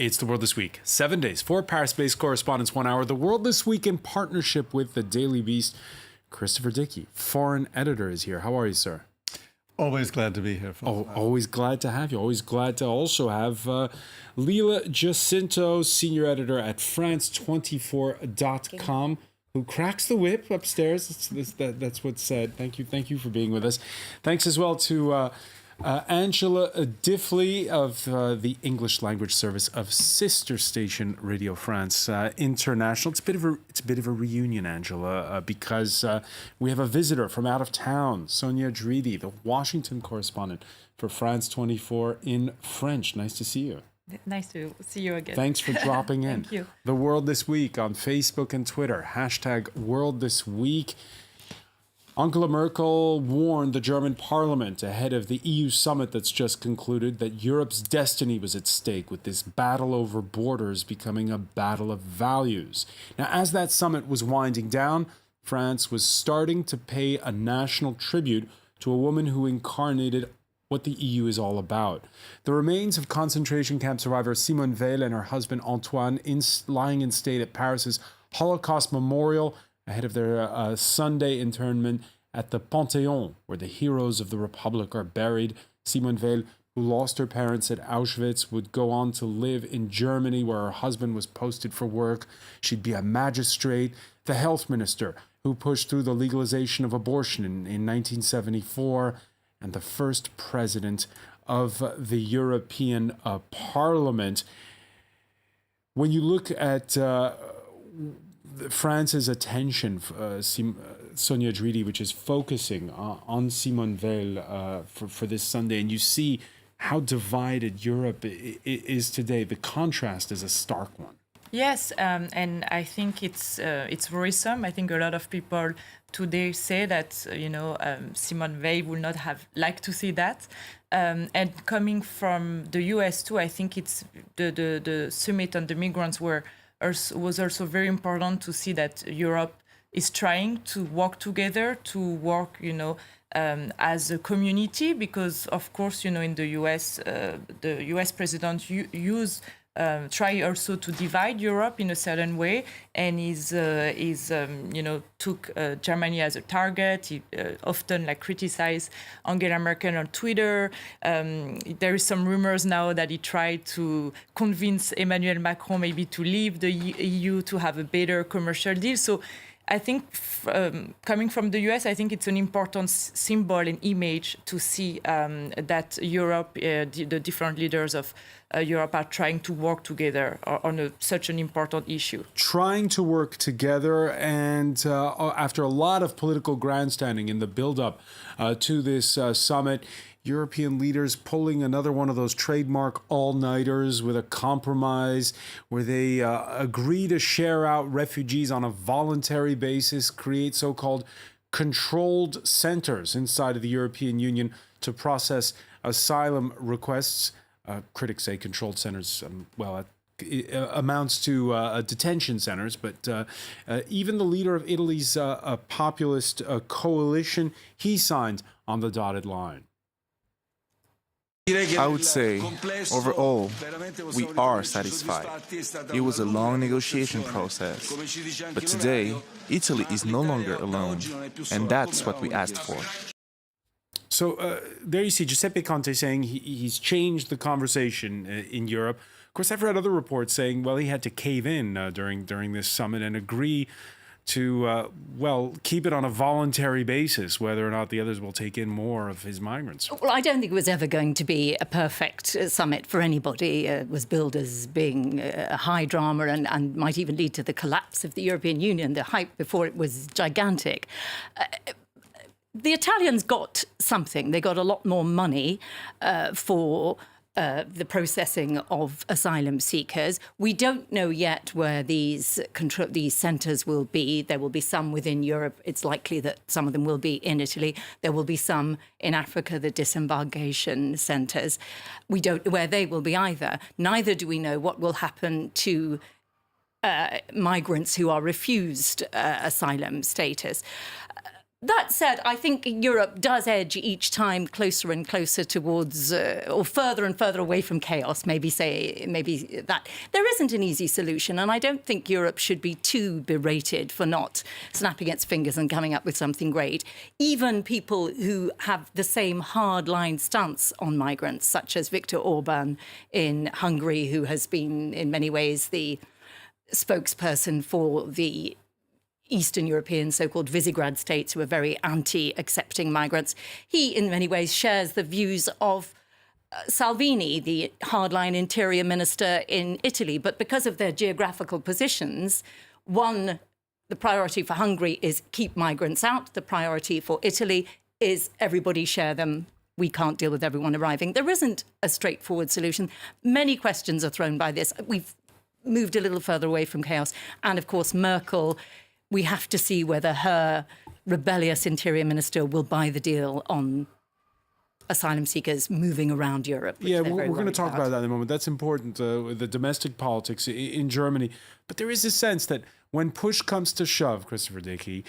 It's The World This Week. 7 days, 4 Paris-based correspondents, 1 hour. The World This Week in partnership with the Daily Beast. Christopher Dickey, foreign editor, is here. How are you, sir? Always glad to be here. Always glad to have you. Always glad to also have Lila Jacinto, senior editor at France24.com, who cracks the whip upstairs. That's what's said. Thank you for being with us. Thanks as well to Angela Diffley of the English language service of sister station Radio France International. It's a bit of a reunion, Angela, because we have a visitor from out of town, Sonia Dridi, the Washington correspondent for France 24 in French. Nice to see you. Nice to see you again. Thanks for dropping in. Thank you. The World This Week on Facebook and Twitter. #World This Week. Angela Merkel warned the German parliament ahead of the EU summit that's just concluded that Europe's destiny was at stake, with this battle over borders becoming a battle of values. Now, as that summit was winding down, France was starting to pay a national tribute to a woman who incarnated what the EU is all about. The remains of concentration camp survivor Simone Veil and her husband Antoine lying in state at Paris's Holocaust Memorial ahead of their Sunday internment at the Panthéon, where the heroes of the Republic are buried. Simone Veil, who lost her parents at Auschwitz, would go on to live in Germany, where her husband was posted for work. She'd be a magistrate, the health minister, who pushed through the legalization of abortion in 1974, and the first president of the European Parliament. When you look at France's attention, Sonia Dridi, which is focusing on Simone Veil for this Sunday, and you see how divided Europe is today, the contrast is a stark one. Yes, and I think it's worrisome. I think a lot of people today say that Simone Veil would not have liked to see that. And coming from the US too, I think it's the summit on the migrants was also very important to see that Europe is trying to work together, to work, as a community, because of course, in the US, the US president try also to divide Europe in a certain way, and took Germany as a target. He often criticized Angela Merkel on Twitter. There is some rumors now that he tried to convince Emmanuel Macron maybe to leave the EU to have a better commercial deal. So I think coming from the US, I think it's an important symbol and image to see that Europe, the different leaders of Europe are trying to work together on such an important issue. Trying to work together, and after a lot of political grandstanding in the build-up to this summit, European leaders pulling another one of those trademark all-nighters with a compromise where they agree to share out refugees on a voluntary basis, create so-called controlled centers inside of the European Union to process asylum requests. Critics say controlled centers, it amounts to detention centers, but even the leader of Italy's populist coalition, he signed on the dotted line. I would say, overall, we are satisfied. It was a long negotiation process, but today, Italy is no longer alone, and that's what we asked for. So there you see Giuseppe Conte saying he's changed the conversation in Europe. Of course, I've read other reports saying, well, he had to cave in during this summit and agree to, keep it on a voluntary basis, whether or not the others will take in more of his migrants. Well, I don't think it was ever going to be a perfect summit for anybody. It was billed as being a high drama and might even lead to the collapse of the European Union. The hype before it was gigantic. The Italians got something. They got a lot more money for the processing of asylum seekers. We don't know yet where these centres will be. There will be some within Europe. It's likely that some of them will be in Italy. There will be some in Africa, the disembarkation centres. We don't know where they will be either. Neither do we know what will happen to migrants who are refused asylum status. That said, I think Europe does edge each time closer and closer towards, or further and further away from chaos, maybe that. There isn't an easy solution, and I don't think Europe should be too berated for not snapping its fingers and coming up with something great. Even people who have the same hardline stance on migrants, such as Viktor Orban in Hungary, who has been, in many ways, the spokesperson for the Eastern European so-called Visegrad states who are very anti-accepting migrants. He, in many ways, shares the views of Salvini, the hardline interior minister in Italy. But because of their geographical positions, the priority for Hungary is keep migrants out. The priority for Italy is everybody share them. We can't deal with everyone arriving. There isn't a straightforward solution. Many questions are thrown by this. We've moved a little further away from chaos. And, of course, Merkel, we have to see whether her rebellious interior minister will buy the deal on asylum seekers moving around Europe. Yeah, we're going to talk about that in a moment. That's important, the domestic politics in Germany. But there is a sense that when push comes to shove, Christopher Dickey,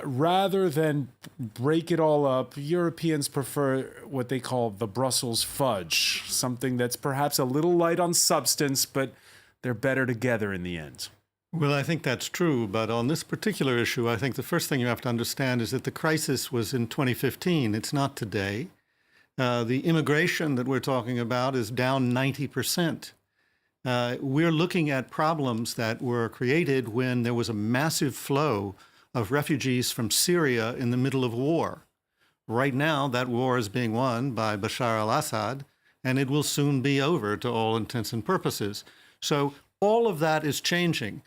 rather than break it all up, Europeans prefer what they call the Brussels fudge, something that's perhaps a little light on substance, but they're better together in the end. Well, I think that's true. But on this particular issue, I think the first thing you have to understand is that the crisis was in 2015. It's not today. The immigration that we're talking about is down 90%. We're looking at problems that were created when there was a massive flow of refugees from Syria in the middle of war. Right now, that war is being won by Bashar al-Assad, and it will soon be over to all intents and purposes. So all of that is changing.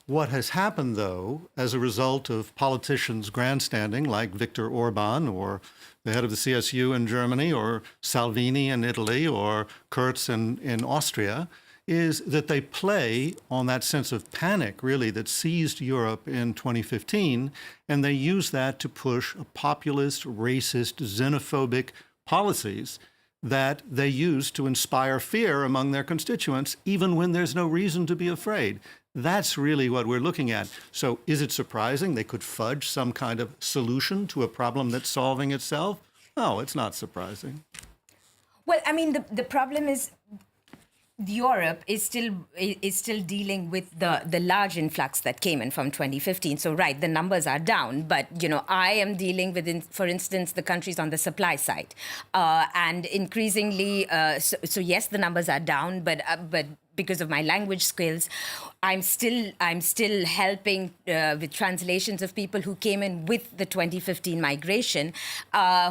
What has happened, though, as a result of politicians grandstanding like Viktor Orban or the head of the CSU in Germany or Salvini in Italy or Kurz in Austria, is that they play on that sense of panic, really, that seized Europe in 2015, and they use that to push populist, racist, xenophobic policies that they use to inspire fear among their constituents, even when there's no reason to be afraid. That's really what we're looking at. So is it surprising they could fudge some kind of solution to a problem that's solving itself? No, it's not surprising. Well, I mean, the problem is Europe is still dealing with the large influx that came in from 2015. So, right, the numbers are down, but, I am dealing with, for instance, the countries on the supply side. And increasingly, so yes, the numbers are down, but because of my language skills, I'm still helping with translations of people who came in with the 2015 migration,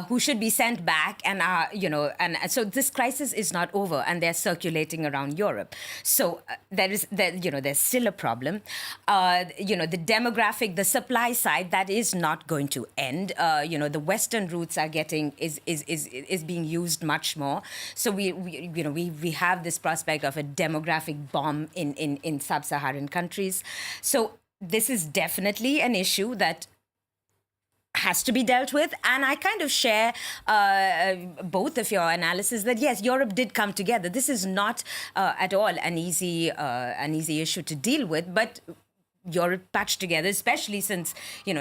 who should be sent back, and and so this crisis is not over, and they're circulating around Europe. So there's still a problem. The demographic, the supply side, that is not going to end. The Western routes are is being used much more. So we have this prospect of a demographic bomb in sub-Saharan countries. So this is definitely an issue that has to be dealt with. And I kind of share both of your analysis that, yes, Europe did come together. This is not at all an easy issue to deal with, but Europe patched together, especially since,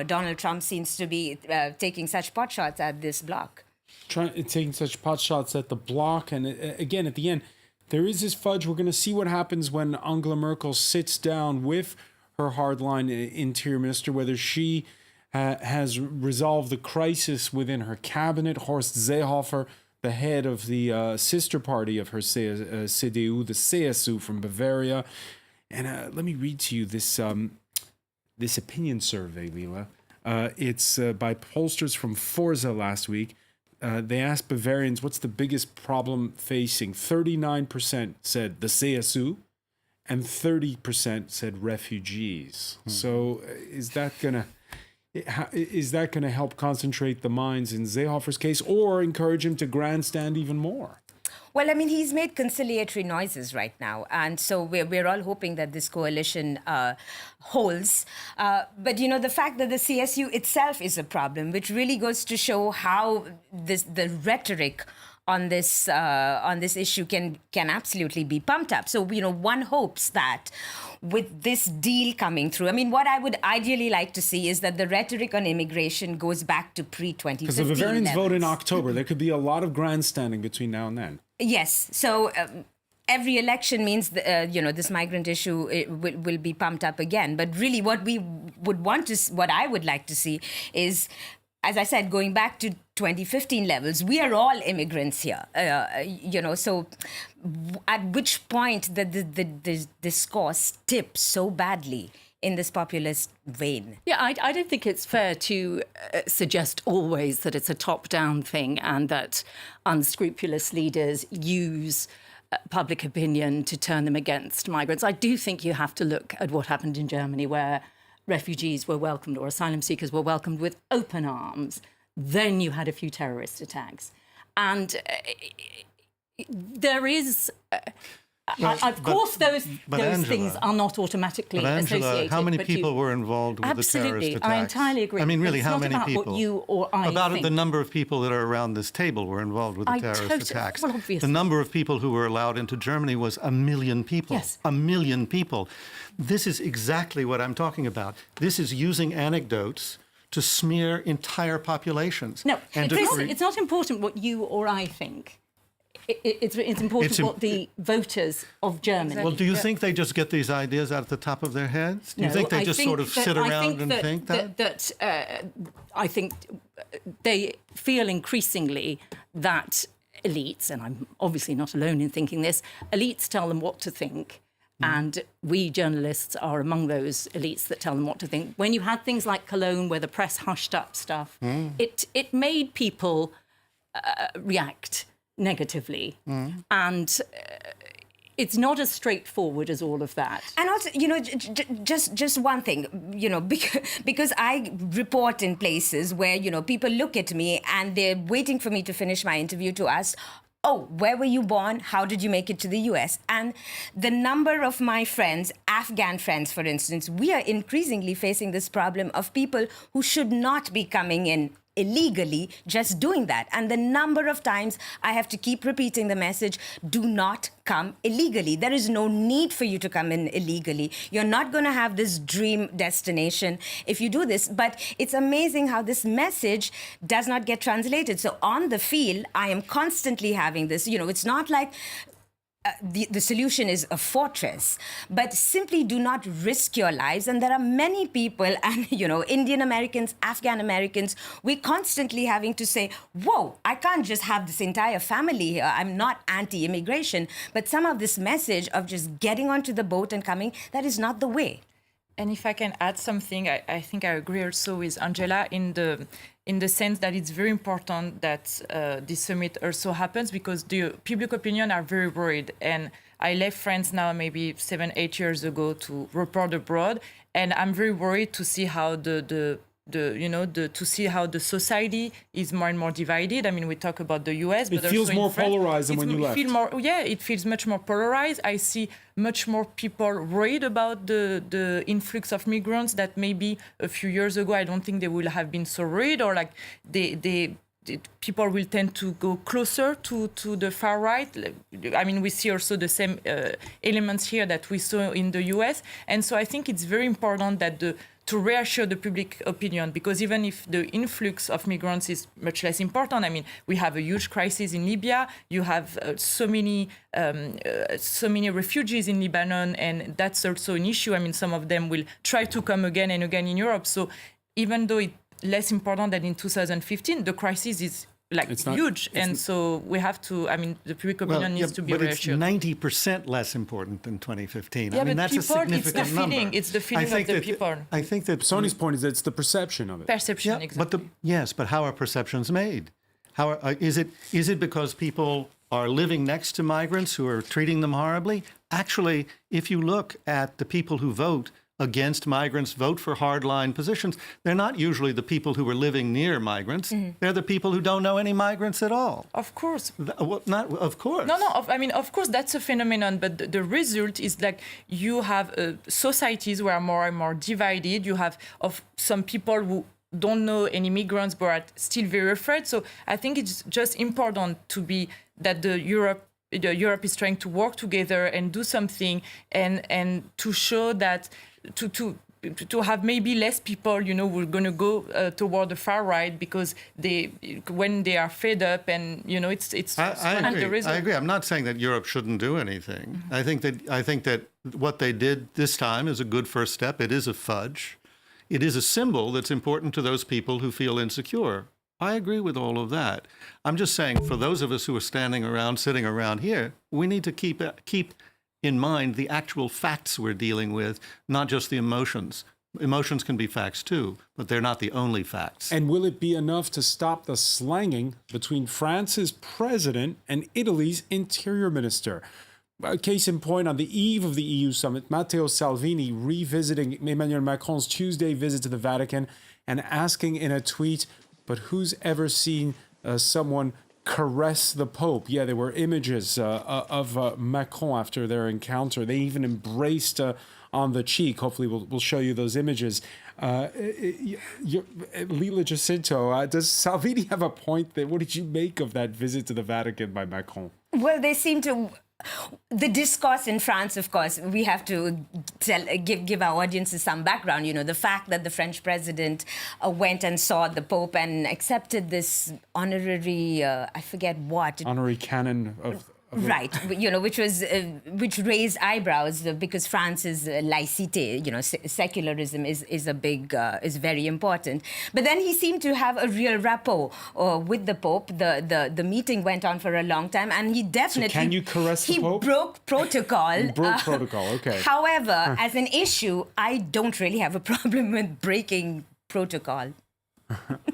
Donald Trump seems to be taking such pot shots at this bloc. Taking such pot shots at the bloc. And again, at the end, there is this fudge. We're going to see what happens when Angela Merkel sits down with her hardline interior minister, whether she has resolved the crisis within her cabinet. Horst Seehofer, the head of the sister party of her CDU, the CSU from Bavaria. And let me read to you this opinion survey, Leila. It's by pollsters from Forza last week. They asked Bavarians, what's the biggest problem facing? 39% said the CSU, and 30% said refugees. So is that gonna help concentrate the minds in Seehofer's case, or encourage him to grandstand even more? Well, I mean, he's made conciliatory noises right now. And so we're all hoping that this coalition holds. But, the fact that the CSU itself is a problem, which really goes to show how the rhetoric on this issue can absolutely be pumped up. So one hopes that with this deal coming through, I mean, what I would ideally like to see is that the rhetoric on immigration goes back to pre-2015 Because if the Bavarians levels. vote in October, there could be a lot of grandstanding between now and then. Yes. So every election means, this migrant issue will be pumped up again. But really what I would like to see is, as I said, going back to 2015 levels, we are all immigrants here, so at which point the discourse tips so badly in this populist vein. Yeah, I don't think it's fair to suggest always that it's a top-down thing and that unscrupulous leaders use public opinion to turn them against migrants. I do think you have to look at what happened in Germany, where refugees were welcomed or asylum seekers were welcomed with open arms. Then you had a few terrorist attacks. And there is... of course, those Angela, things are not automatically associated. How many but people were involved with the terrorist Absolutely, attacks? I entirely agree. I mean, really, It's how not many about people? What you or I About think. the number of people that are around this table were involved with the terrorist attacks. Well, obviously. The number of people who were allowed into Germany was 1 million people. Yes. 1 million people. This is exactly what I'm talking about. This is using anecdotes to smear entire populations. No, and it's not important what you or I think. It's important what the voters of Germany... Well, do you think they just get these ideas out of the top of their heads? Do you think they just sort of sit around and think that? I think they feel increasingly that elites, and I'm obviously not alone in thinking this, elites tell them what to think. And we journalists are among those elites that tell them what to think. When you had things like Cologne, where the press hushed up stuff, it made people react negatively. And it's not as straightforward as all of that. And also, just one thing, because I report in places where, people look at me and they're waiting for me to finish my interview to ask, oh, where were you born? How did you make it to the US? And the number of my friends, Afghan friends, for instance, we are increasingly facing this problem of people who should not be coming in illegally, just doing that. And the number of times I have to keep repeating the message, do not come illegally. There is no need for you to come in illegally. You're not going to have this dream destination if you do this. But it's amazing how this message does not get translated. So on the field, I am constantly having this, it's not like the solution is a fortress, but simply do not risk your lives. And there are many people, and Indian Americans, Afghan Americans, we're constantly having to say, whoa, I can't just have this entire family here. I'm not anti-immigration, but some of this message of just getting onto the boat and coming, that is not the way. And if I can add something, I think I agree also with Angela in the sense that it's very important that this summit also happens, because the public opinion are very worried. And I left France now maybe 7-8 years ago to report abroad, and I'm very worried to see how to see how the society is more and more divided. I mean, we talk about the US, but it feels also more in France, polarized than when you left. It feels much more polarized. I see much more people worried about the influx of migrants that maybe a few years ago I don't think they would have been so worried, or like people will tend to go closer to the far right. I mean, we see also the same elements here that we saw in the US. And so I think it's very important that to reassure the public opinion, because even if the influx of migrants is much less important, I mean, we have a huge crisis in Libya. You have so many refugees in Lebanon, and that's also an issue. I mean, some of them will try to come again and again in Europe. So even though it's less important than in 2015, the crisis is huge. And so we have to, I mean, the public opinion needs to be reassured. But it's 90% less important than 2015. Yeah, I mean, but that's people, a significant number. It's the feeling of the people. I think that Sony's point is that it's the perception of it. Perception, exactly. But how are perceptions made? Is it because people are living next to migrants who are treating them horribly? Actually, if you look at the people who vote against migrants, vote for hardline positions, they're not usually the people who are living near migrants. Mm-hmm. They're the people who don't know any migrants at all. Of course. Not of course. No. I mean, of course, that's a phenomenon. But the result is like you have societies where are more and more divided. You have some people who don't know any migrants but are still very afraid. So I think it's just important that Europe is trying to work together and do something and to show that to have maybe less people, who are going to go toward the far right because when they are fed up and, it's I agree. I agree. I'm not saying that Europe shouldn't do anything. Mm-hmm. I think that what they did this time is a good first step. It is a fudge. It is a symbol that's important to those people who feel insecure. I agree with all of that. I'm just saying, for those of us who are sitting around here, we need to keep in mind the actual facts we're dealing with, not just the emotions. Emotions can be facts too, but they're not the only facts. And will it be enough to stop the slanging between France's president and Italy's interior minister? A case in point, on the eve of the EU summit, Matteo Salvini revisiting Emmanuel Macron's Tuesday visit to the Vatican and asking in a tweet, but who's ever seen someone caress the Pope? Yeah, there were images of Macron after their encounter. They even embraced on the cheek. Hopefully we'll show you those images. Lila Jacinto, does Salvini have a point there? What did you make of that visit to the Vatican by Macron? Well, they seem to... The discourse in France, of course, we have to give our audiences some background. The fact that the French president went and saw the Pope and accepted this honorary, I forget what. Honorary canon of... Right, which raised eyebrows because France's laïcité, secularism is very important. But then he seemed to have a real rapport with the Pope. The meeting went on for a long time, and he definitely... So can you caress the Pope? He broke protocol. He broke protocol, okay. However, as an issue, I don't really have a problem with breaking protocol.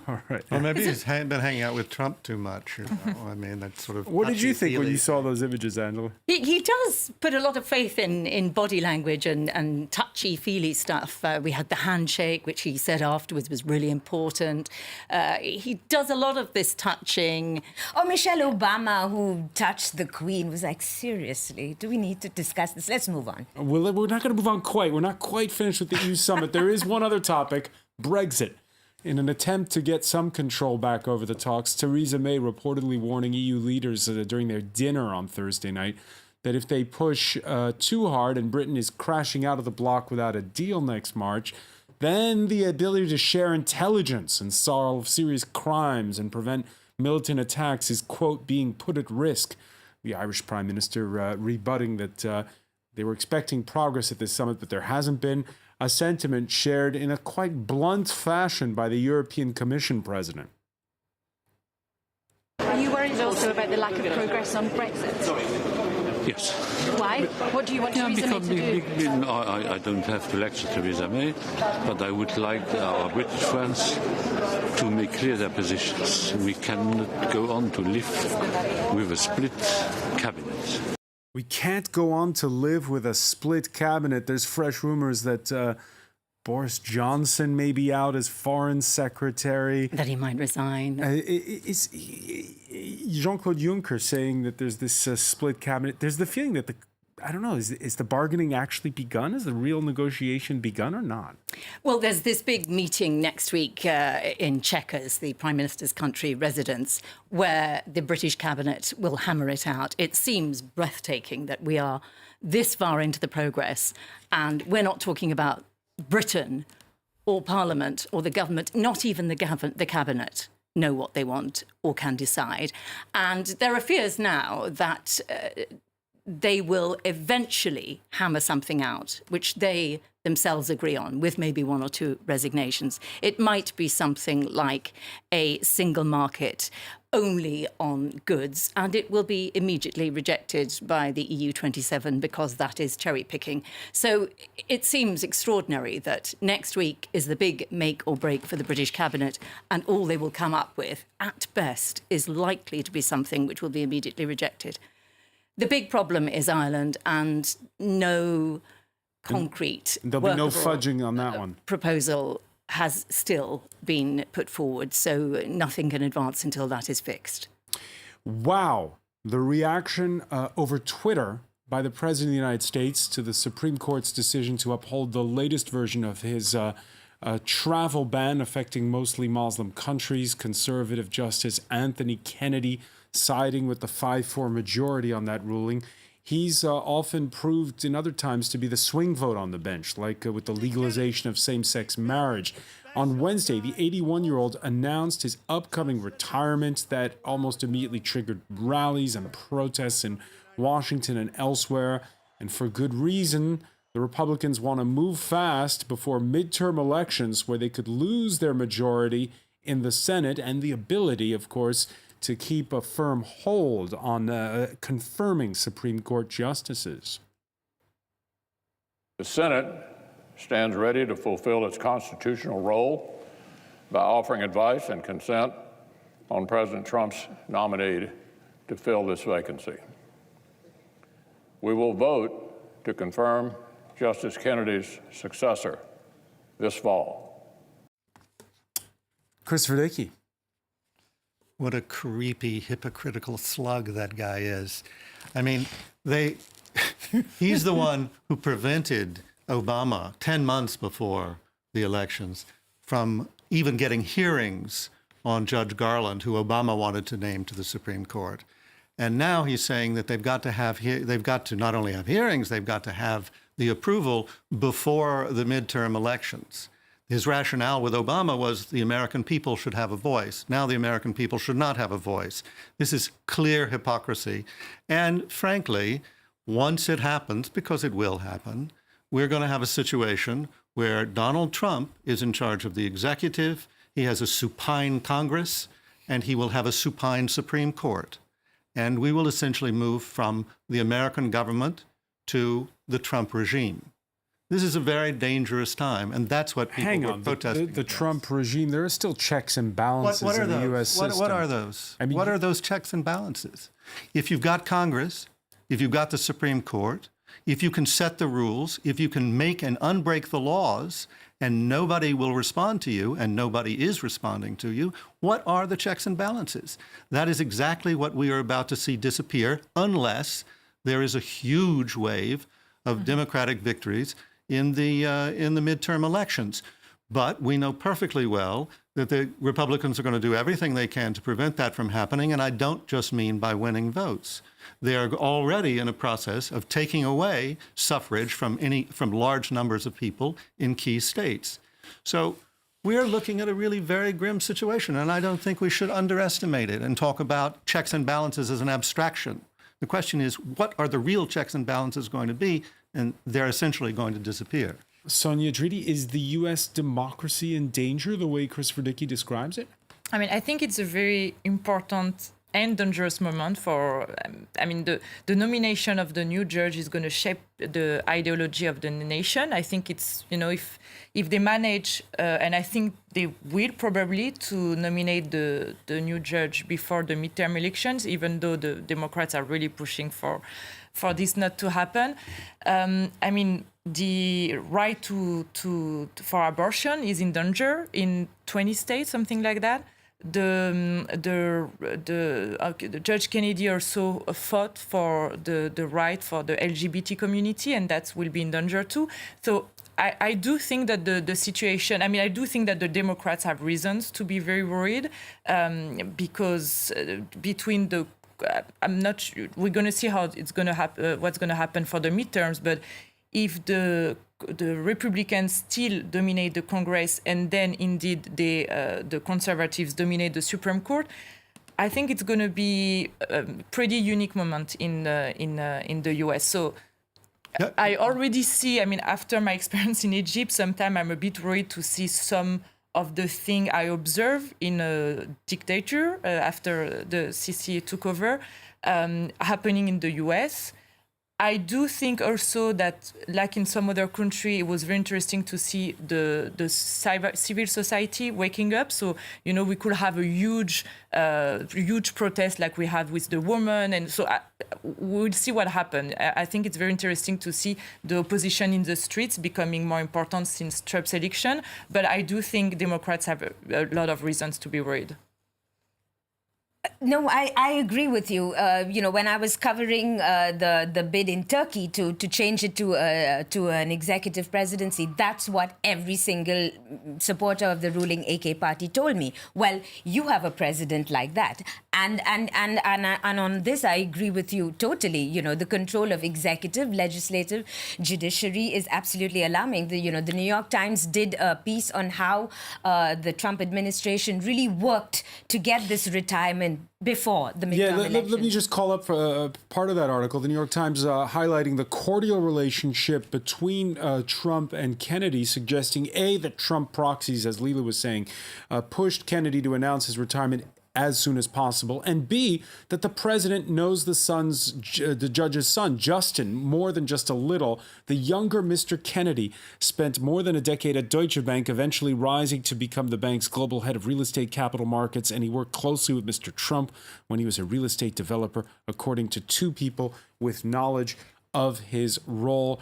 All right. Well, maybe he's been hanging out with Trump too much. I mean, that's sort of... What did you think when you saw those images, Angela? He does put a lot of faith in body language and touchy-feely stuff. We had the handshake, which he said afterwards was really important. He does a lot of this touching. Oh, Michelle Obama, who touched the Queen, was like, seriously, do we need to discuss this? Let's move on. We're not going to move on quite. We're not quite finished with the EU summit. There is one other topic, Brexit. In an attempt to get some control back over the talks, Theresa May reportedly warning EU leaders during their dinner on Thursday night that if they push too hard and Britain is crashing out of the bloc without a deal next March, then the ability to share intelligence and solve serious crimes and prevent militant attacks is, quote, being put at risk. The Irish Prime Minister rebutting that they were expecting progress at this summit, but there hasn't been. A sentiment shared in a quite blunt fashion by the European Commission president. Are you worried also about the lack of progress on Brexit? Yes. Why? What do you want Theresa May to do? I don't have to lecture Theresa May, but I would like our British friends to make clear their positions. We cannot go on to live with a split cabinet. We can't go on to live with a split cabinet. There's fresh rumors that Boris Johnson may be out as foreign secretary. That he might resign. Is Jean-Claude Juncker saying that there's this split cabinet? There's the feeling that is the bargaining actually begun? Has the real negotiation begun or not? Well, there's this big meeting next week in Chequers, the Prime Minister's country residence, where the British cabinet will hammer it out. It seems breathtaking that we are this far into the progress, and we're not talking about Britain or Parliament or the government, not even the cabinet know what they want or can decide. And there are fears now that they will eventually hammer something out, which they themselves agree on, with maybe one or two resignations. It might be something like a single market only on goods, and it will be immediately rejected by the EU 27 because that is cherry picking. So it seems extraordinary that next week is the big make or break for the British cabinet, and all they will come up with, at best, is likely to be something which will be immediately rejected. The big problem is Ireland, and no concrete there'll be no fudging on that one. Proposal has still been put forward, so nothing can advance until that is fixed. Wow. The reaction over Twitter by the President of the United States to the Supreme Court's decision to uphold the latest version of his a travel ban affecting mostly Muslim countries. Conservative Justice Anthony Kennedy siding with the 5-4 majority on that ruling. He's often proved in other times to be the swing vote on the bench, like with the legalization of same-sex marriage. On Wednesday, the 81-year-old announced his upcoming retirement that almost immediately triggered rallies and protests in Washington and elsewhere. And for good reason, the Republicans want to move fast before midterm elections where they could lose their majority in the Senate and the ability, of course, to keep a firm hold on confirming Supreme Court justices. The Senate stands ready to fulfill its constitutional role by offering advice and consent on President Trump's nominee to fill this vacancy. We will vote to confirm Justice Kennedy's successor this fall. Christopher Dickey. What a creepy, hypocritical slug that guy is. I mean, he's the one who prevented Obama 10 months before the elections from even getting hearings on Judge Garland, who Obama wanted to name to the Supreme Court. And now he's saying that they've got to not only have hearings, they've got to have the approval before the midterm elections. His rationale with Obama was the American people should have a voice. Now the American people should not have a voice. This is clear hypocrisy. And frankly, once it happens, because it will happen, we're going to have a situation where Donald Trump is in charge of the executive, he has a supine Congress, and he will have a supine Supreme Court. And we will essentially move from the American government to the Trump regime. This is a very dangerous time, and that's what people are protesting. The Trump regime, there are still checks and balances in the U.S. system. What are those? I mean, what are those checks and balances? If you've got Congress, if you've got the Supreme Court, if you can set the rules, if you can make and unbreak the laws, and nobody will respond to you, and nobody is responding to you, what are the checks and balances? That is exactly what we are about to see disappear, unless there is a huge wave of Democratic victories in the midterm elections. But we know perfectly well that the Republicans are going to do everything they can to prevent that from happening, and I don't just mean by winning votes. They are already in a process of taking away suffrage from large numbers of people in key states. So we're looking at a really very grim situation, and I don't think we should underestimate it and talk about checks and balances as an abstraction. The question is, what are the real checks and balances going to be? And they're essentially going to disappear. Sonia Dridi, is the U.S. democracy in danger the way Christopher Dickey describes it? I mean, I think it's a very important and dangerous moment for, the nomination of the new judge is going to shape the ideology of the nation. I think it's, if they manage, and I think they will probably, to nominate the new judge before the midterm elections, even though the Democrats are really pushing for this not to happen. The right for abortion is in danger in 20 states, something like that. Judge Kennedy also fought for the right for the LGBT community, and that will be in danger too. So I do think that the situation, I do think that the Democrats have reasons to be very worried because between the I'm not sure. We're going to see how it's going to happen, what's going to happen for the midterms. But if the Republicans still dominate the Congress and then indeed the Conservatives dominate the Supreme Court, I think it's going to be a pretty unique moment in the U.S. So I already see. After my experience in Egypt, sometimes I'm a bit worried to see some of the thing I observe in a dictator after the Sisi took over, happening in the US. I do think also that, like in some other country, it was very interesting to see the civil society waking up. So, we could have a huge protest like we had with the woman. And so we'll see what happened. I think it's very interesting to see the opposition in the streets becoming more important since Trump's election. But I do think Democrats have a lot of reasons to be worried. No, I agree with you. When I was covering the bid in Turkey to change it to an executive presidency, that's what every single supporter of the ruling AK party told me. Well, you have a president like that. And on this, I agree with you totally. The control of executive, legislative, judiciary is absolutely alarming. The New York Times did a piece on how the Trump administration really worked to get this retirement before the midterm elections. Let me just call up part of that article. The New York Times highlighting the cordial relationship between Trump and Kennedy, suggesting A, that Trump proxies, as Leila was saying, pushed Kennedy to announce his retirement as soon as possible, and B, that the president knows the judge's son, Justin, more than just a little. The younger Mr. Kennedy spent more than a decade at Deutsche Bank, eventually rising to become the bank's global head of real estate capital markets, and he worked closely with Mr. Trump when he was a real estate developer, according to two people with knowledge of his role.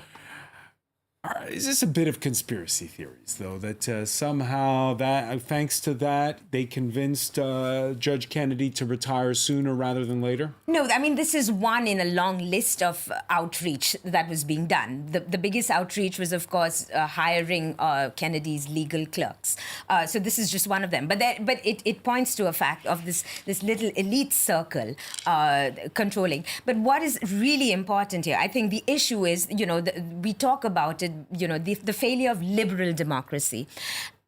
Is this a bit of conspiracy theories, though, that somehow that thanks to that they convinced Judge Kennedy to retire sooner rather than later? No, I mean, this is one in a long list of outreach that was being done. The biggest outreach was, of course, hiring Kennedy's legal clerks. So this is just one of them. But it points to a fact of this little elite circle controlling. But what is really important here, I think the issue is, we talk about it, the failure of liberal democracy.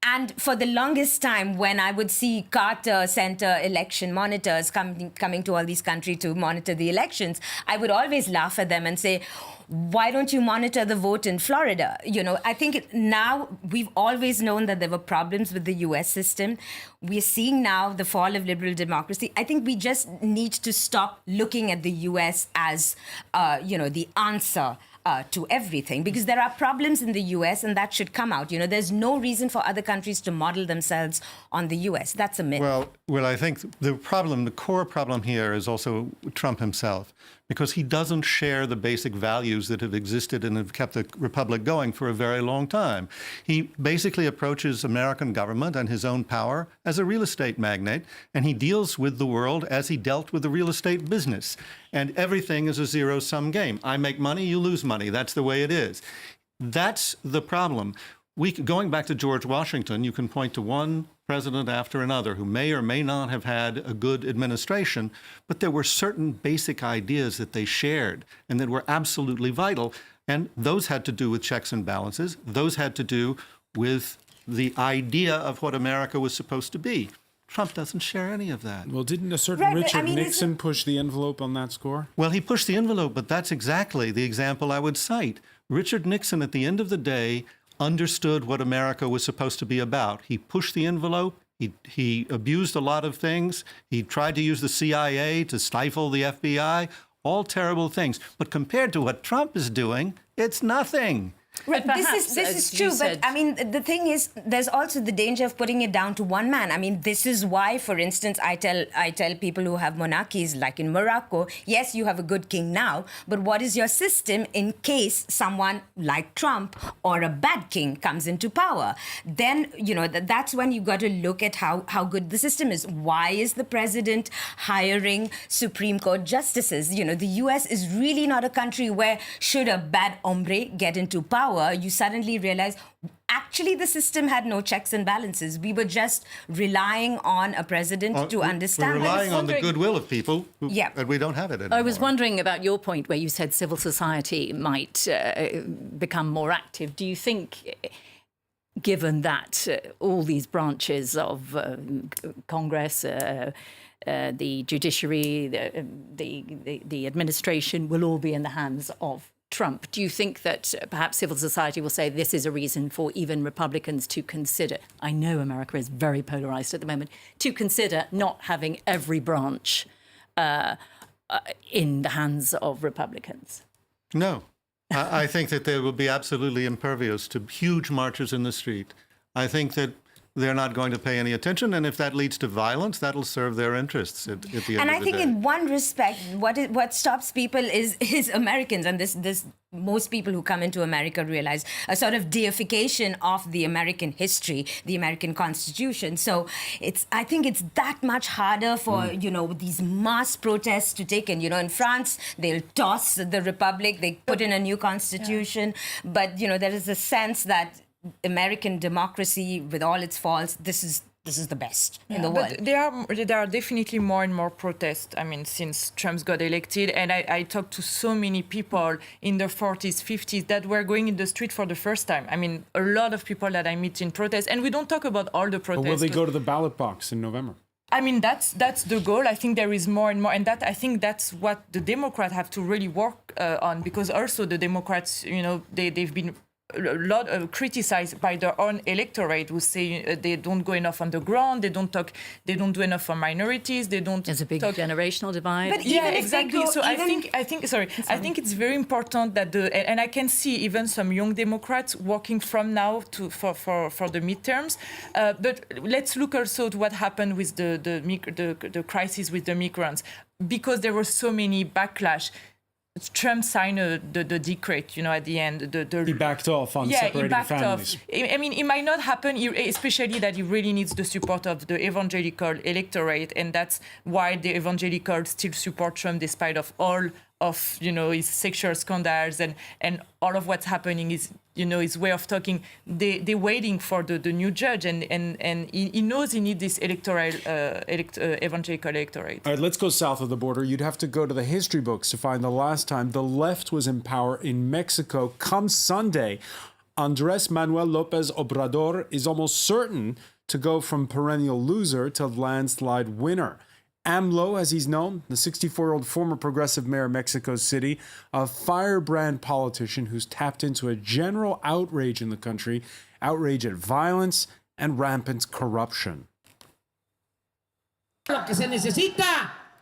And for the longest time, when I would see Carter Center election monitors coming to all these countries to monitor the elections, I would always laugh at them and say, why don't you monitor the vote in Florida? I think now we've always known that there were problems with the U.S. system. We're seeing now the fall of liberal democracy. I think we just need to stop looking at the U.S. as, the answer to everything, because there are problems in the U.S. and that should come out. There's no reason for other countries to model themselves on the U.S. That's a myth. Well, I think the core problem here is also Trump himself, because he doesn't share the basic values that have existed and have kept the republic going for a very long time. He basically approaches American government and his own power as a real estate magnate, and he deals with the world as he dealt with the real estate business. And everything is a zero-sum game. I make money, you lose money. That's the way it is. That's the problem. Going back to George Washington, you can point to one president after another who may or may not have had a good administration, but there were certain basic ideas that they shared and that were absolutely vital. And those had to do with checks and balances. Those had to do with the idea of what America was supposed to be. Trump doesn't share any of that. Well, didn't a certain Richard Nixon push the envelope on that score? Well, he pushed the envelope, but that's exactly the example I would cite. Richard Nixon, at the end of the day, understood what America was supposed to be about. He pushed the envelope. He abused a lot of things. He tried to use the CIA to stifle the FBI. All terrible things. But compared to what Trump is doing, it's nothing. Right, this is true, but I mean, the thing is, there's also the danger of putting it down to one man. I mean, this is why, for instance, I tell people who have monarchies, like in Morocco, yes, you have a good king now, but what is your system in case someone like Trump or a bad king comes into power? Then, that's when you've got to look at how good the system is. Why is the president hiring Supreme Court justices? The U.S. is really not a country where should a bad hombre get into power, you suddenly realize actually the system had no checks and balances. We were just relying on a president to understand. We're relying on the goodwill of people, and we don't have it anymore. I was wondering about your point where you said civil society might become more active. Do you think, given that all these branches of Congress, the judiciary, the administration will all be in the hands of Trump, do you think that perhaps civil society will say this is a reason for even Republicans to consider, I know America is very polarized at the moment, to consider not having every branch in the hands of Republicans? No. I think that they will be absolutely impervious to huge marches in the street. I think that they're not going to pay any attention, and if that leads to violence, that'll serve their interests at the end of the day. And I think in one respect, what stops people is Americans, and this most people who come into America realize, a sort of deification of the American history, the American Constitution. So I think it's that much harder for, these mass protests to take in. In France, they'll toss the Republic, they put in a new constitution. Yeah. But, there is a sense that American democracy, with all its faults, this is the best in the world. But there are definitely more and more protests, since Trump got elected. And I talked to so many people in their 40s, 50s that were going in the street for the first time. A lot of people that I meet in protests. And we don't talk about all the protests. But will they go to the ballot box in November? That's the goal. I think there is more and more. And I think that's what the Democrats have to really work on. Because also the Democrats, they've been a lot criticized by their own electorate, who say they don't go enough on the ground, they don't do enough for minorities, they don't. There's a big generational divide. But exactly. So I think it's very important that and I can see even some young Democrats working from now for the midterms. But let's look also at what happened with the crisis with the migrants, because there were so many backlash. Trump signed the decree, at the end. He backed off on separating families. It might not happen, especially that he really needs the support of the evangelical electorate, and that's why the evangelicals still support Trump despite of all of his sexual scandals and all of what's happening is his way of talking. They're waiting for the new judge, and he knows he needs this evangelical electorate. All right, let's go south of the border. You'd have to go to the history books to find the last time the left was in power in Mexico. Come Sunday, Andrés Manuel López Obrador is almost certain to go from perennial loser to landslide winner. AMLO, as he's known, the 64-year-old former progressive mayor of Mexico City, a firebrand politician who's tapped into a general outrage in the country, outrage at violence and rampant corruption.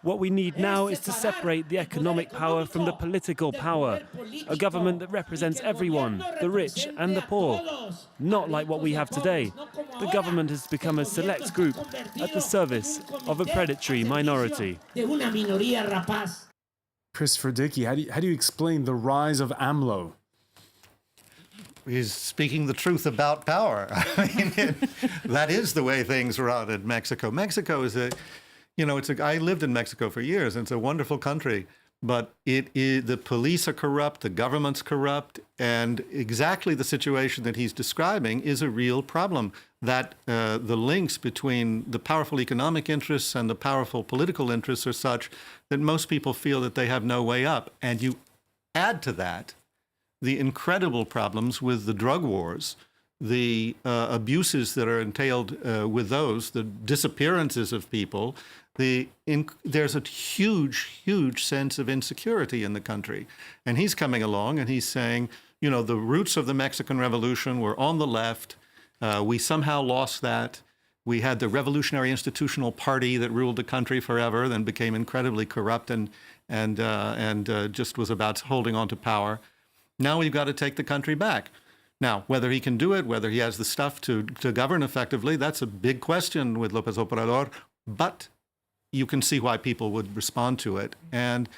What we need now is to separate the economic power from the political power. A government that represents everyone, the rich and the poor. Not like what we have today. The government has become a select group at the service of a predatory minority. Christopher Dickey, how do you explain the rise of AMLO? He's speaking the truth about power. That is the way things run in Mexico. Mexico is I lived in Mexico for years, and it's a wonderful country, but the police are corrupt, the government's corrupt, and exactly the situation that he's describing is a real problem, that the links between the powerful economic interests and the powerful political interests are such that most people feel that they have no way up. And you add to that the incredible problems with the drug wars, the abuses that are entailed with those, the disappearances of people. There's a huge sense of insecurity in the country. And he's coming along and he's saying, the roots of the Mexican Revolution were on the left. We somehow lost that. We had the Revolutionary Institutional Party that ruled the country forever, then became incredibly corrupt and just was about holding on to power. Now we've got to take the country back. Now, whether he can do it, whether he has the stuff to govern effectively, that's a big question with López Obrador. But you can see why people would respond to it. And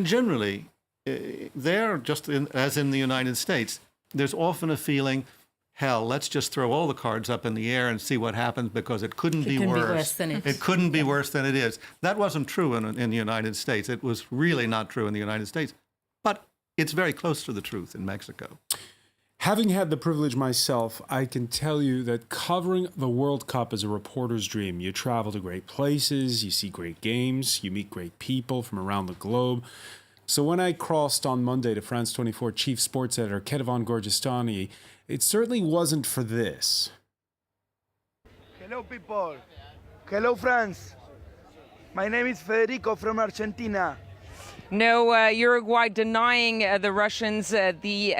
generally, as in the United States, there's often a feeling, hell, let's just throw all the cards up in the air and see what happens, because it couldn't be worse. It couldn't be worse than it is. That wasn't true in the United States. It was really not true in the United States. But it's very close to the truth in Mexico. Having had the privilege myself, I can tell you that covering the World Cup is a reporter's dream. You travel to great places, you see great games, you meet great people from around the globe. So when I crossed on Monday to France 24 chief sports editor Ketevan Gorgistani, it certainly wasn't for this. Hello, people. Hello, France. My name is Federico from Argentina. No, Uruguay denying the Russians the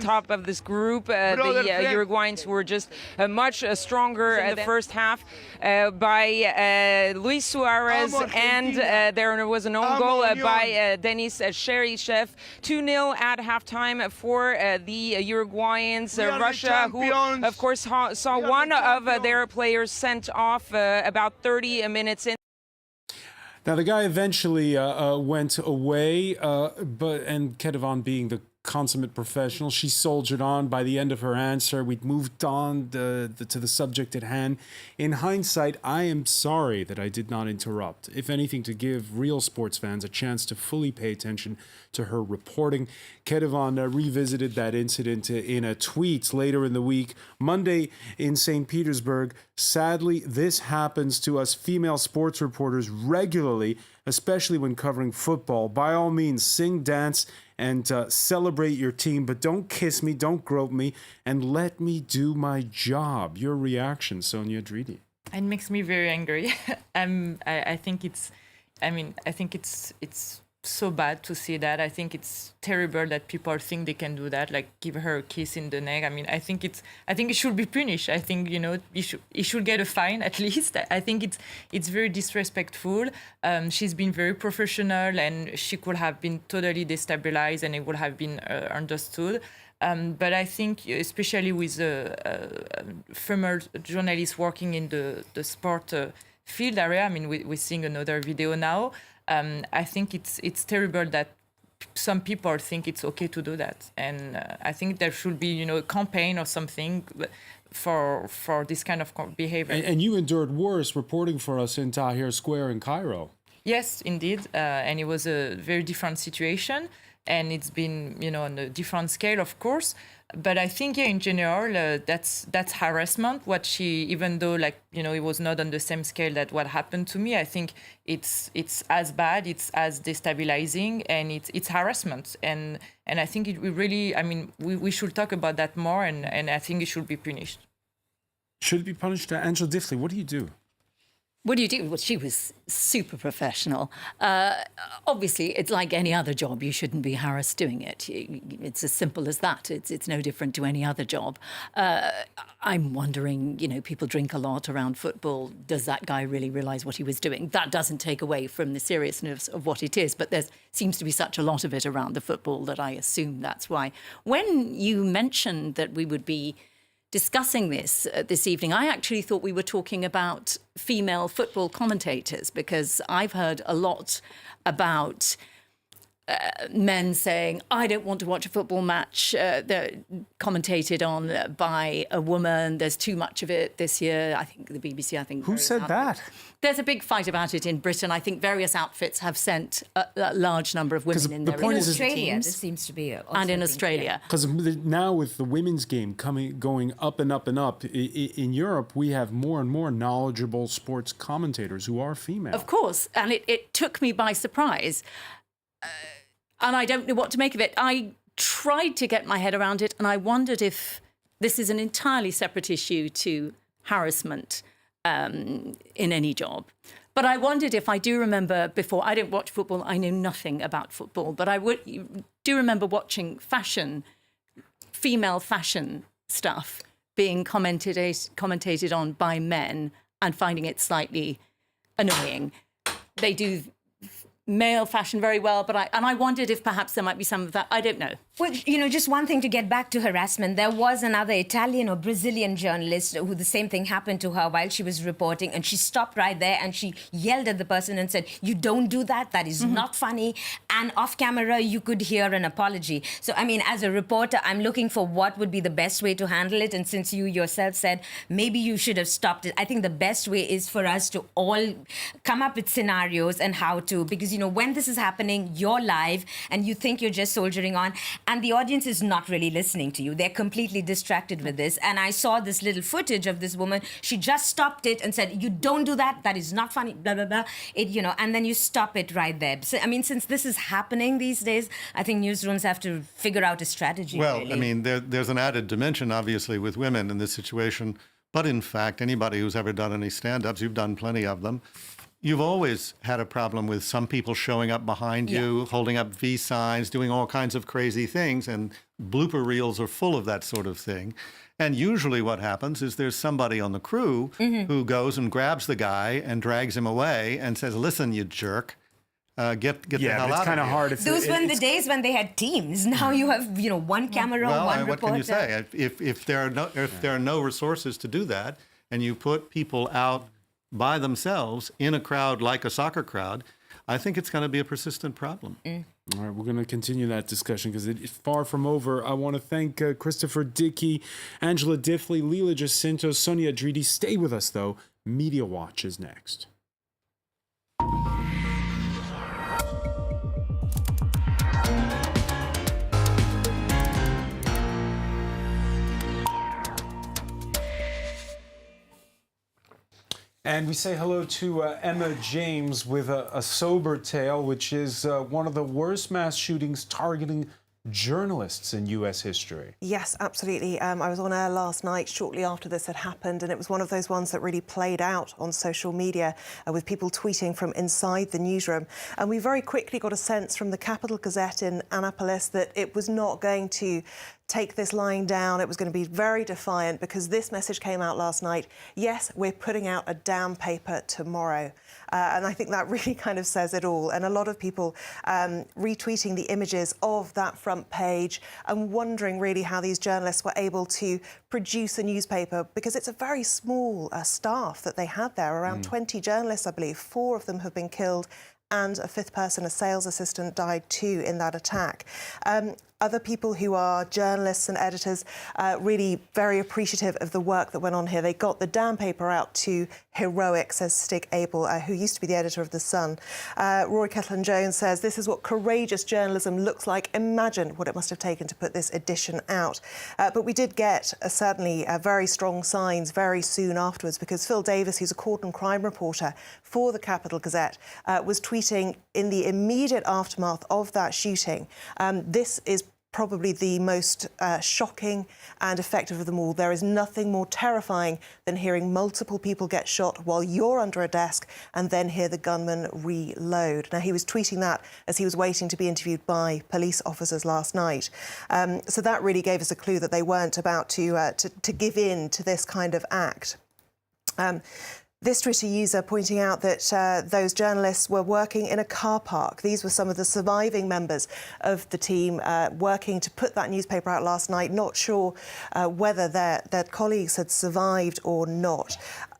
top of this group. The Uruguayans were just much stronger in the first half by Luis Suarez, and there was an own goal by Denis Cheryshev. 2-0 at halftime for the Uruguayans. Russia, who of course saw one of their players sent off about 30 minutes in. Now, the guy eventually went away, and Ketevan being the consummate professional, she soldiered on. By the end of her answer, we'd moved on to the subject at hand. In hindsight, I am sorry that I did not interrupt, if anything, to give real sports fans a chance to fully pay attention to her reporting. Ketevan revisited that incident in a tweet later in the week. Monday in St. Petersburg, sadly, this happens to us female sports reporters regularly, especially when covering football. By all means, sing, dance, and celebrate your team, but don't kiss me, don't grope me, and let me do my job. Your reaction, Sonia Dridi? It makes me very angry. I think it's so bad to see that. I think it's terrible that people think they can do that, like give her a kiss in the neck. I mean, I think it should be punished. I think, he should get a fine at least. I think it's very disrespectful. She's been very professional, and she could have been totally destabilized, and it would have been understood. But I think, especially with female journalists working in the sport field area, I mean, we're seeing another video now. I think it's terrible that some people think it's okay to do that, and I think there should be a campaign or something for this kind of behavior. And you endured worse reporting for us in Tahrir Square in Cairo. Yes, indeed, and it was a very different situation, and it's been on a different scale, of course. But I think, in general, that's harassment. What she, even though it was not on the same scale that what happened to me, I think it's as bad, it's as destabilizing, and it's harassment. And I think we should talk about that more, and I think it should be punished. Should it be punished? Angela Diffley, what do you do? What do you do? Well, she was super professional. Obviously, it's like any other job. You shouldn't be harassed doing it. It's as simple as that. It's no different to any other job. I'm wondering, people drink a lot around football. Does that guy really realise what he was doing? That doesn't take away from the seriousness of what it is, but there seems to be such a lot of it around the football that I assume that's why. When you mentioned that we would be discussing this evening, I actually thought we were talking about female football commentators, because I've heard a lot about men saying, I don't want to watch a football match commentated on by a woman. There's too much of it this year. I think the BBC, Who said that? There's a big fight about it in Britain. I think various outfits have sent a large number of women in their in Australia, this seems to be and in Australia. Because now with the women's game going up and up and up, in Europe, we have more and more knowledgeable sports commentators who are female. Of course. And it took me by surprise. And I don't know what to make of it. I tried to get my head around it, and I wondered if this is an entirely separate issue to harassment in any job. But I wondered if I do remember before, I don't watch football, I know nothing about football, but I do remember watching female fashion stuff being commentated on by men and finding it slightly annoying. They do male fashion very well, but I wondered if perhaps there might be some of that. I don't know. Well, just one thing to get back to harassment. There was another Italian or Brazilian journalist who the same thing happened to her while she was reporting, and she stopped right there and she yelled at the person and said, you don't do that. That is not funny. And off camera, you could hear an apology. So, as a reporter, I'm looking for what would be the best way to handle it. And since you yourself said, maybe you should have stopped it, I think the best way is for us to all come up with scenarios and how to, because, when this is happening, you're live and you think you're just soldiering on, and the audience is not really listening to you. They're completely distracted with this. And I saw this little footage of this woman. She just stopped it and said, you don't do that. That is not funny, blah, blah, blah. And then you stop it right there. So, since this is happening these days, I think newsrooms have to figure out a strategy. Well, really. There's an added dimension, obviously, with women in this situation. But in fact, anybody who's ever done any stand-ups, you've done plenty of them, you've always had a problem with some people showing up behind you, holding up V signs, doing all kinds of crazy things, and blooper reels are full of that sort of thing. And usually what happens is there's somebody on the crew who goes and grabs the guy and drags him away and says, listen, you jerk, get the hell out of here. Yeah, it's kind of hard. Those were the days when they had teams. Now you have, one camera, one reporter. What can you say? If there are no resources to do that, and you put people out by themselves in a crowd like a soccer crowd, I think it's going to be a persistent problem. All right, we're going to continue that discussion because it is far from over. I want to thank Christopher Dickey, Angela Diffley, Leila Jacinto, Sonia Dridi. Stay with us, though. Media Watch is next. And we say hello to Emma James with a sober tale, which is one of the worst mass shootings targeting journalists in U.S. history. Yes, absolutely. I was on air last night shortly after this had happened, and it was one of those ones that really played out on social media with people tweeting from inside the newsroom. And we very quickly got a sense from the Capital Gazette in Annapolis that it was not going to take this lying down. It was going to be very defiant because this message came out last night. Yes, we're putting out a damn paper tomorrow. And I think that really kind of says it all. And a lot of people retweeting the images of that front page and wondering really how these journalists were able to produce a newspaper, because it's a very small staff that they had there, around 20 journalists, I believe. 4 of them have been killed and a 5th person, a sales assistant, died too in that attack. Other people who are journalists and editors really very appreciative of the work that went on here. They got the damn paper out to heroic, says Stig Abel, who used to be the editor of The Sun. Rory Kettlin-Jones says, this is what courageous journalism looks like. Imagine what it must have taken to put this edition out. But we did get certainly very strong signs very soon afterwards, because Phil Davis, who's a court and crime reporter for the Capital Gazette, was tweeting in the immediate aftermath of that shooting. This is probably the most shocking and effective of them all. There is nothing more terrifying than hearing multiple people get shot while you're under a desk and then hear the gunman reload. Now, he was tweeting that as he was waiting to be interviewed by police officers last night. So that really gave us a clue that they weren't about to give in to this kind of act. This Twitter user pointing out that those journalists were working in a car park. These were some of the surviving members of the team working to put that newspaper out last night, not sure whether their colleagues had survived or not.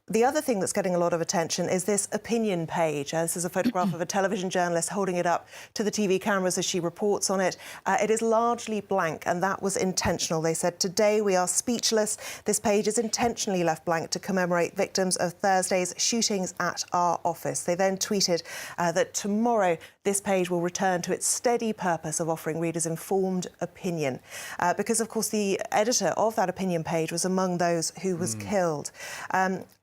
The other thing that's getting a lot of attention is this opinion page. This is a photograph of a television journalist holding it up to the TV cameras as she reports on it. It is largely blank, and that was intentional. They said, today we are speechless. This page is intentionally left blank to commemorate victims of Thursday's shootings at our office. They then tweeted that tomorrow this page will return to its steady purpose of offering readers informed opinion. Because, of course, the editor of that opinion page was among those who was killed.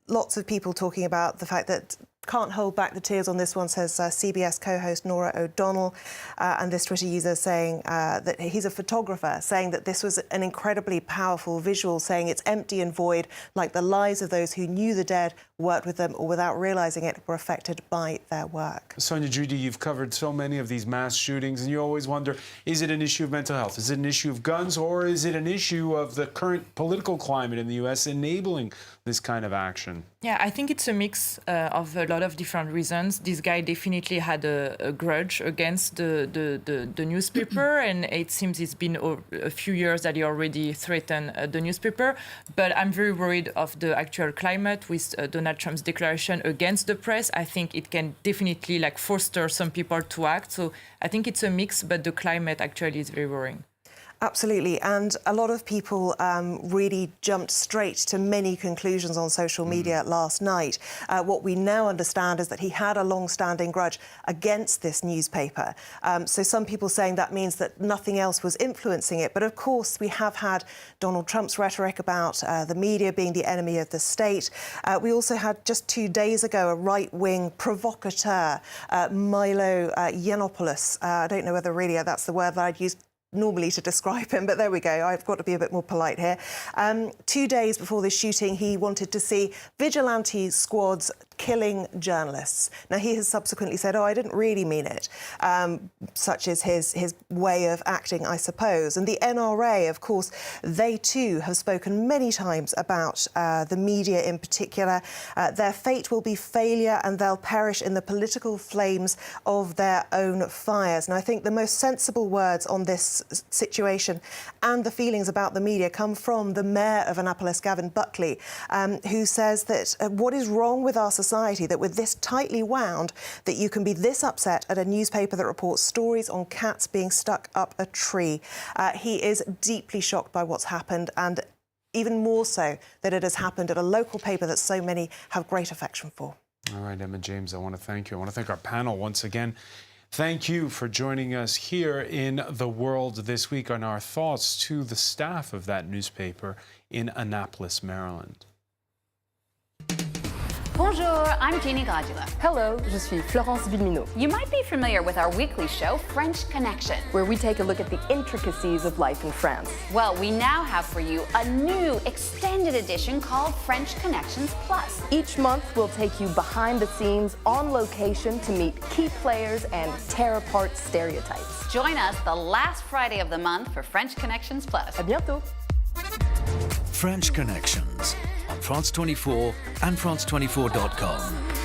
Lots of people talking about the fact that can't hold back the tears on this one, says CBS co-host Norah O'Donnell. And this Twitter user saying that he's a photographer, saying that this was an incredibly powerful visual, saying it's empty and void, like the lives of those who knew the dead, worked with them, or without realising it, were affected by their work. Sonia Dridi, you've covered so many of these mass shootings, and you always wonder, is it an issue of mental health? Is it an issue of guns? Or is it an issue of the current political climate in the U.S. enabling this kind of action? Yeah, I think it's a mix of a lot of different reasons. This guy definitely had a grudge against the newspaper, and it seems it's been a few years that he already threatened the newspaper. But I'm very worried of the actual climate with Donald Trump's declaration against the press. I think it can definitely foster some people to act. So I think it's a mix, but the climate actually is very worrying. Absolutely. And a lot of people really jumped straight to many conclusions on social media last night. What we now understand is that he had a long-standing grudge against this newspaper. So some people saying that means that nothing else was influencing it. But of course, we have had Donald Trump's rhetoric about the media being the enemy of the state. We also had just 2 days ago a right-wing provocateur, Milo Yiannopoulos. I don't know whether really that's the word that I'd use normally to describe him, but there we go. I've got to be a bit more polite here. 2 days before this shooting, he wanted to see vigilante squads killing journalists. Now, he has subsequently said, oh, I didn't really mean it. Such is his way of acting, I suppose. And the NRA, of course, they too have spoken many times about the media in particular. Their fate will be failure, and they'll perish in the political flames of their own fires. And I think the most sensible words on this situation and the feelings about the media come from the mayor of Annapolis, Gavin Buckley, who says that what is wrong with our society society that we're this tightly wound that you can be this upset at a newspaper that reports stories on cats being stuck up a tree. He is deeply shocked by what's happened, and even more so that it has happened at a local paper that so many have great affection for. All right, Emma James, I want to thank you. I want to thank our panel once again. Thank you for joining us here in The World this week, and our thoughts to the staff of that newspaper in Annapolis, Maryland. Bonjour, I'm Jeannie Gradula. Hello, je suis Florence Villeminot. You might be familiar with our weekly show, French Connection, where we take a look at the intricacies of life in France. Well, we now have for you a new extended edition called French Connections Plus. Each month, we'll take you behind the scenes, on location, to meet key players and tear apart stereotypes. Join us the last Friday of the month for French Connections Plus. À bientôt. French Connections on France 24 and France24.com.